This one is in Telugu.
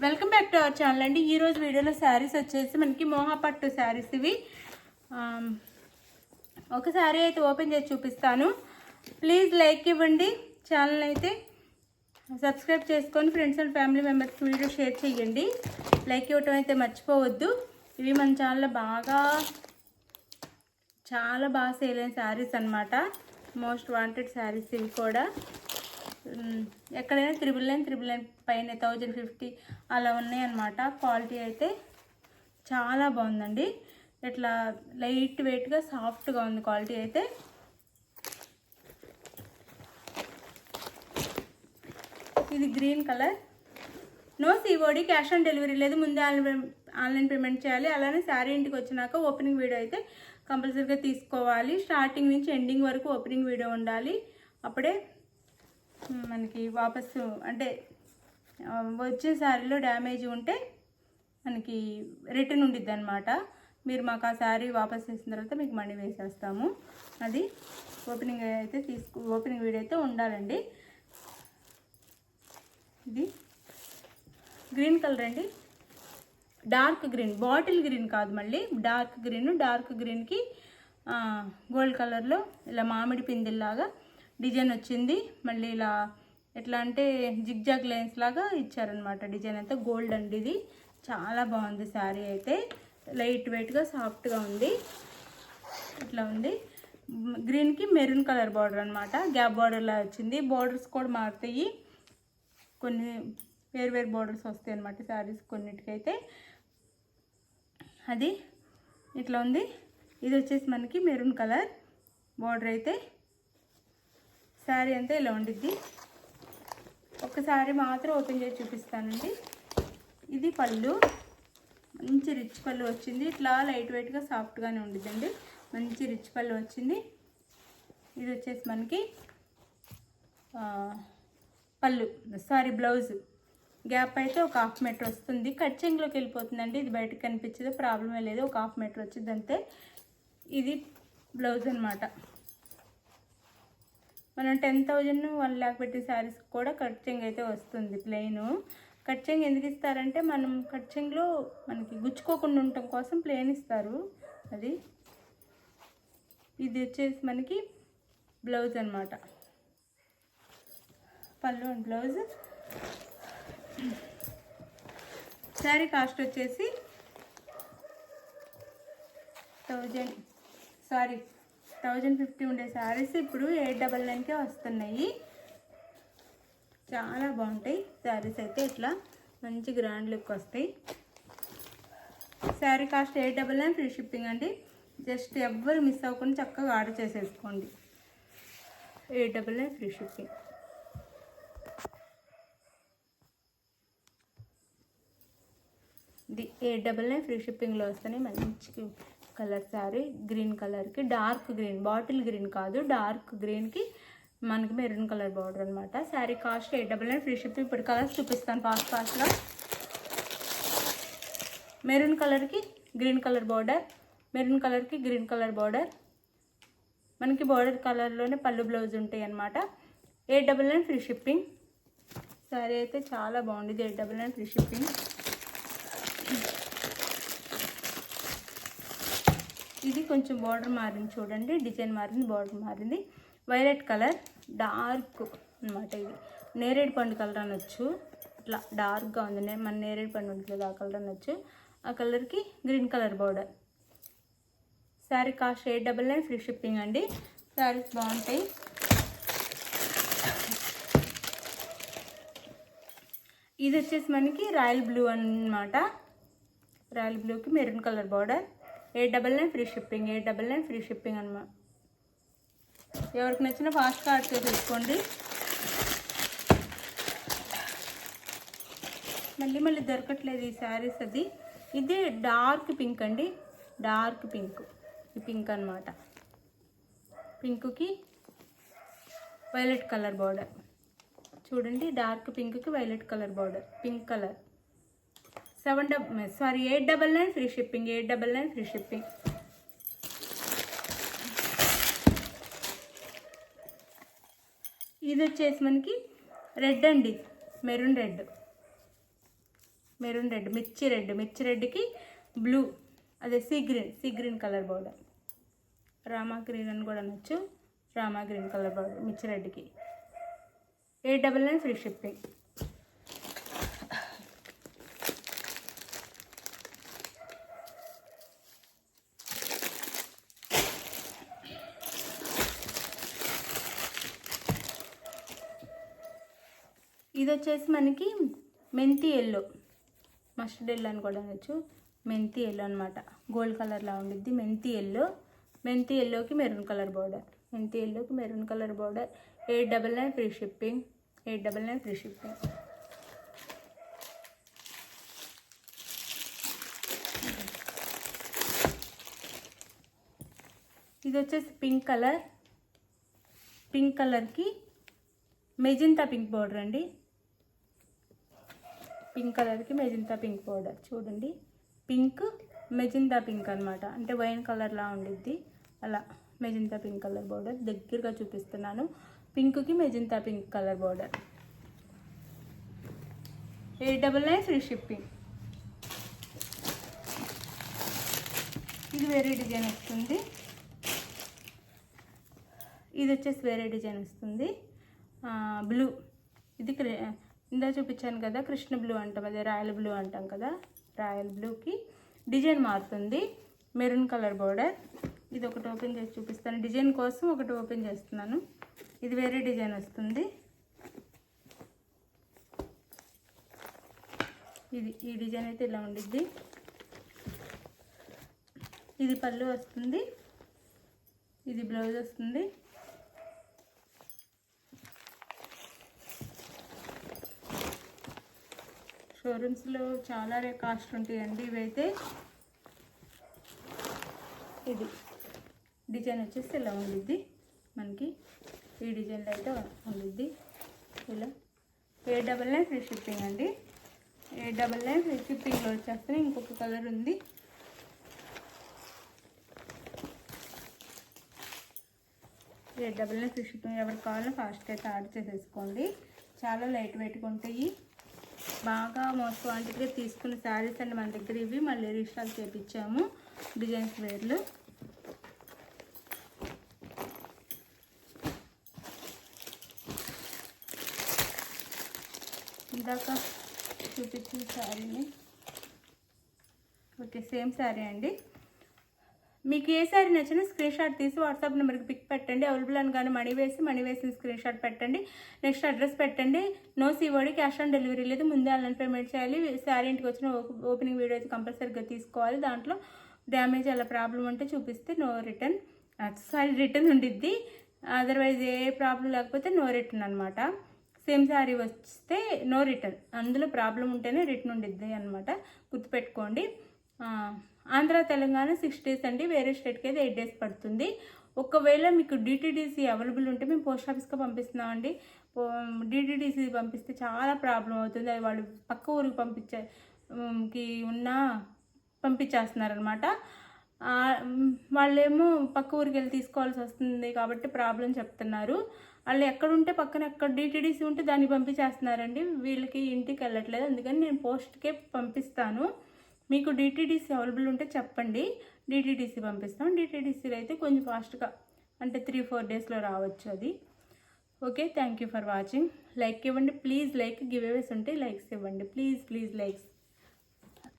Welcome back to our channel అండి. ఈరోజు వీడియోలో శారీస్ వచ్చేసి మనకి మోహా పట్టు శారీస్ ఇవి. ఒక శారీ అయితే ఓపెన్ చేసి చూపిస్తాను. ప్లీజ్ లైక్ ఇవ్వండి, ఛానల్ అయితే సబ్స్క్రైబ్ చేసుకొని ఫ్రెండ్స్ అండ్ ఫ్యామిలీ మెంబర్స్కి వీడియో షేర్ చేయండి. లైక్ ఇవ్వటం అయితే మర్చిపోవద్దు. ఇవి మన ఛానల్లో చాలా బాగా సేల్ అయిన శారీస్ అనమాట. మోస్ట్ వాంటెడ్ శారీస్ ఇవి కూడా. ఎక్కడైనా 999 పైన 1050 అలా ఉన్నాయన్నమాట. క్వాలిటీ అయితే చాలా బాగుందండి. ఇట్లా లైట్ వెయిట్గా సాఫ్ట్గా ఉంది క్వాలిటీ అయితే. ఇది green colour. No COD, cash on delivery లేదు. ముందే ఆన్లైన్ పేమెంట్ చేయాలి. అలానే శారీ ఇంటికి వచ్చినాక ఓపెనింగ్ వీడియో అయితే కంపల్సరీగా తీసుకోవాలి. స్టార్టింగ్ నుంచి ఎండింగ్ వరకు ఓపెనింగ్ వీడియో ఉండాలి. అప్పుడే మనకి వాపసు అంటే వచ్చే శారీలో డ్యామేజ్ ఉంటే మనకి రిటర్న్ ఉండిద్ది అనమాట. మీరు మాకు ఆ శారీ వాపస్ చేసిన తర్వాత మీకు మనీ వేసేస్తాము. అది ఓపెనింగ్ అయితే ఓపెనింగ్ వీడియో అయితే ఉండాలండి. ఇది గ్రీన్ కలర్ అండి. డార్క్ గ్రీన్, బాటిల్ గ్రీన్ కాదు, మళ్ళీ డార్క్ గ్రీన్. డార్క్ గ్రీన్కి గోల్డ్ కలర్లో ఇలా మామిడి పిందిల్లాగా డిజైన్ వచ్చింది. మళ్ళీ ఇలా ఎట్లా అంటే జిగ్జాగ్ లైన్స్ లాగా ఇచ్చారనమాట. డిజైన్ అయితే గోల్డ్ అండి. ఇది చాలా బాగుంది శారీ అయితే. లైట్ వెయిట్గా సాఫ్ట్గా ఉంది. ఇట్లా ఉంది. గ్రీన్కి మెరూన్ కలర్ బార్డర్ అనమాట. గ్యాప్ బార్డర్లా వచ్చింది. బార్డర్స్ కూడా మారుతాయి, కొన్ని వేరు బార్డర్స్ వస్తాయి అనమాట శారీస్ కొన్నిటికైతే. అది ఇట్లా ఉంది. ఇది వచ్చేసి మనకి మెరూన్ కలర్ బార్డర్ అయితే. శారీ అంతా ఇలా ఉండిద్ది. ఒకసారి మాత్రం ఓపెన్ చేసి చూపిస్తానండి. ఇది పళ్ళు, మంచి రిచ్ పళ్ళు వచ్చింది. ఇట్లా లైట్ వెయిట్గా సాఫ్ట్గానే ఉండిద్దండి. మంచి రిచ్ పళ్ళు వచ్చింది. ఇది వచ్చేసి మనకి బ్లౌజ్. గ్యాప్ అయితే ఒక 1/2 మీటర్ వస్తుంది. కట్ చెంగులోకి వెళ్ళిపోతుందండి. ఇది బయటకు కనిపించదు, ప్రాబ్లమే లేదు. ఒక 1/2 మీటర్ వచ్చింది అంతే. ఇది బ్లౌజ్ అనమాట. మనం 10,000 1 lakh పెట్టి శారీస్ కూడా కట్ చెంగ్ అయితే వస్తుంది. ప్లెయిన్ కట్ చెంగ్ ఎందుకు ఇస్తారంటే మనం కట్ చెంగ్లో మనకి గుచ్చుకోకుండా ఉండటం కోసం ప్లెయిన్ ఇస్తారు. అది ఇది వచ్చేసి మనకి బ్లౌజ్ అనమాట. పళ్ళు అండ్ బ్లౌజ్. శారీ కాస్ట్ వచ్చేసి 1050 ఉండే శారీస్ ఇప్పుడు 899కే వస్తున్నాయి. చాలా బాగుంటాయి శారీస్ అయితే. ఇట్లా మంచి గ్రాండ్ లుక్ వస్తాయి. శారీ కాస్ట్ 899 ఫ్రీ షిప్పింగ్ అండి. జస్ట్ ఎవ్వరు మిస్ అవ్వకుండా చక్కగా ఆర్డర్ చేసేసుకోండి. 899 ఫ్రీ షిప్పింగ్. ఇది 899 ఫ్రీ షిప్పింగ్లో వస్తున్నాయి. మంచి కలర్ శారీ. గ్రీన్ కలర్కి డార్క్ గ్రీన్, బాటిల్ గ్రీన్ కాదు, డార్క్ గ్రీన్కి మనకి మెరూన్ కలర్ బార్డర్ అనమాట. Sari cost 899 free shipping. ఇప్పుడు కలర్స్ చూపిస్తాను ఫాస్ట్గా. మెరూన్ కలర్కి గ్రీన్ కలర్ బార్డర్, మెరూన్ కలర్కి గ్రీన్ కలర్ బార్డర్. మనకి బార్డర్ కలర్లోనే పళ్ళు బ్లౌజ్ ఉంటాయి అన్నమాట. 899 ఫ్రీ షిప్పింగ్. శారీ అయితే చాలా బాగుంది. 899 ఫ్రీ షిప్పింగ్. ఇది కొంచెం బార్డర్ మారింది చూడండి, డిజైన్ మారింది, బార్డర్ మారింది. వైలెట్ కలర్ డార్క్ అనమాట. ఇది నేరేడు పండు కలర్ అనొచ్చు. ఇట్లా డార్క్గా ఉంది. మన నేరేడు పండు ఉంటుంది ఆ కలర్ అనొచ్చు. ఆ కలర్కి green colour border. Sari cost 899 free shipping అండి. శారీస్ బాగుంటాయి. ఇది వచ్చేసి మనకి రాయల్ బ్లూ అన్నమాట. రాయల్ బ్లూకి maroon colour border. 899 free shipping. 899 free shipping అన్నమాట. ఎవరికి నచ్చిన ఫాస్ట్గా ఆర్డర్ చేసేసుకోండి. మళ్ళీ దొరకట్లేదు ఈ శారీస్. అది ఇది డార్క్ పింక్ అండి. Dark pink. ఈ పింక్ అనమాట. పింక్కి వైలెట్ కలర్ బార్డర్ చూడండి. డార్క్ పింక్కి violet colour border. Pink colour. 899 free shipping. 899 free shipping. ఇది వచ్చేసి మనకి రెడ్ అండి, మెరూన్ రెడ్. మెరూన్ రెడ్, మిర్చి రెడ్కి బ్లూ, అదే sea green colour border. Rama green అని కూడా అనొచ్చు. రామా గ్రీన్ కలర్ బోర్డర్ మిర్చి రెడ్కి. 899 ఫ్రీ షిప్పింగ్. ఇది వచ్చేసి మనకి మెంతి ఎల్లో, మస్టర్డ్ ఎల్లో అని కూడా అనొచ్చు. మెంతి ఎల్లో అనమాట, గోల్డ్ కలర్లా ఉండిద్ది. మెంతి ఎల్లోకి maroon colour border. 899 free shipping. ఇది వచ్చేసి పింక్ కలర్కి మెజెంటా పింక్ బార్డర్ అండి. పింక్ కలర్కి మెజెంటా పింక్ బార్డర్ చూడండి. పింక్ మెజెంటా పింక్ అనమాట, అంటే వైన్ కలర్లా ఉండిద్ది. అలా మెజెంటా పింక్ కలర్ బార్డర్ దగ్గరగా చూపిస్తున్నాను. పింక్కి magenta pink colour border. 899 free shipping. ఇది వేరే డిజైన్ వస్తుంది. ఇది వచ్చేసి వేరే డిజైన్ వస్తుంది. బ్లూ, ఇది ఇందా చూపించాను కదా కృష్ణ బ్లూ అంటాం, అదే రాయల్ బ్లూ అంటాం కదా. రాయల్ బ్లూకి డిజైన్ మారుతుంది. Maroon colour border. ఇది ఒకటి ఓపెన్ చేసి చూపిస్తాను, డిజైన్ కోసం ఒకటి ఓపెన్ చేస్తున్నాను. ఇది వేరే డిజైన్ వస్తుంది. ఈ డిజైన్ అయితే ఇలా ఉండిద్ది. ఇది పళ్ళు వస్తుంది, ఇది బ్లౌజ్ వస్తుంది. షోరూమ్స్లో చాలా కాస్ట్ ఉంటాయండి ఇవైతే. ఇది డిజైన్ వచ్చేసి ఇలా ఉండిద్ది మనకి. ఈ డిజైన్లో అయితే ఉండిద్ది ఇలా. 899 ఫ్రీ షిప్పింగ్ అండి. 899 ఫ్రీ షిప్పింగ్లో వచ్చేస్తే ఇంకొక కలర్ ఉంది. Free shipping. ఎవరికి కావాలో ఫాస్ట్గా అయితే ఆర్డర్ చేసేసుకోండి. చాలా లైట్ వెయిట్గా ఉంటాయి. బాగా మోస్ట్ క్వాంటిటీగా తీసుకున్న శారీస్ అండి మన దగ్గర ఇవి. మళ్ళీ రీస్టాక్ చేయించాము డిజైన్స్ వేర్లు. ఇందాక చూపించిన శారీని, ఓకే సేమ్ శారీ అండి. మీకు ఏ శారీ నచ్చినా స్క్రీన్ షాట్ తీసి వాట్సాప్ నెంబర్కి పిక్ పెట్టండి. అవైలబుల్ అని కానీ మనీ వేసిన స్క్రీన్ షాట్ పెట్టండి. నెక్స్ట్ అడ్రస్ పెట్టండి. No COD, cash on delivery లేదు. ముందే ఆన్లైన్ పేమెంట్ చేయాలి. శారీ ఇంటికి వచ్చిన ఓపెనింగ్ వీడియో అయితే కంపల్సరీగా తీసుకోవాలి. దాంట్లో డ్యామేజ్ అలా ప్రాబ్లం ఉంటే చూపిస్తే నో రిటర్న్, సారీ రిటర్న్ ఉండిద్ది. అదర్వైజ్ ఏ ప్రాబ్లం లేకపోతే నో రిటర్న్ అనమాట. సేమ్ శారీ వస్తే నో రిటర్న్, అందులో ప్రాబ్లం ఉంటేనే రిటర్న్ ఉండిద్ది అనమాట. గుర్తుపెట్టుకోండి. ఆంధ్ర తెలంగాణ 6 days అండి. వేరే స్టేట్కి అయితే 8 days పడుతుంది. ఒకవేళ మీకు DTDC అవైలబుల్ ఉంటే మేము పోస్ట్ ఆఫీస్కి పంపిస్తున్నామండి. DTDC పంపిస్తే చాలా ప్రాబ్లం అవుతుంది. అది వాళ్ళు పక్క ఊరికి పంపించేస్తున్నారనమాట. వాళ్ళేమో పక్క ఊరికి వెళ్ళి తీసుకోవాల్సి వస్తుంది కాబట్టి ప్రాబ్లం చెప్తున్నారు. వాళ్ళు ఎక్కడుంటే పక్కన ఎక్కడ DTDC ఉంటే దాన్ని పంపించేస్తున్నారండి. వీళ్ళకి ఇంటికి వెళ్ళట్లేదు. అందుకని నేను పోస్ట్కే పంపిస్తాను. మీకు DTDC అవైలబుల్ ఉంటే చెప్పండి, DTDC పంపిస్తాం. DTDCలో అయితే కొంచెం ఫాస్ట్గా, అంటే 3-4 daysలో రావచ్చు అది. Okay, thank you for watching. Like ఇవ్వండి ప్లీజ్. గివ్ అవేస్ ఉంటే లైక్స్ ఇవ్వండి ప్లీజ్ లైక్స్.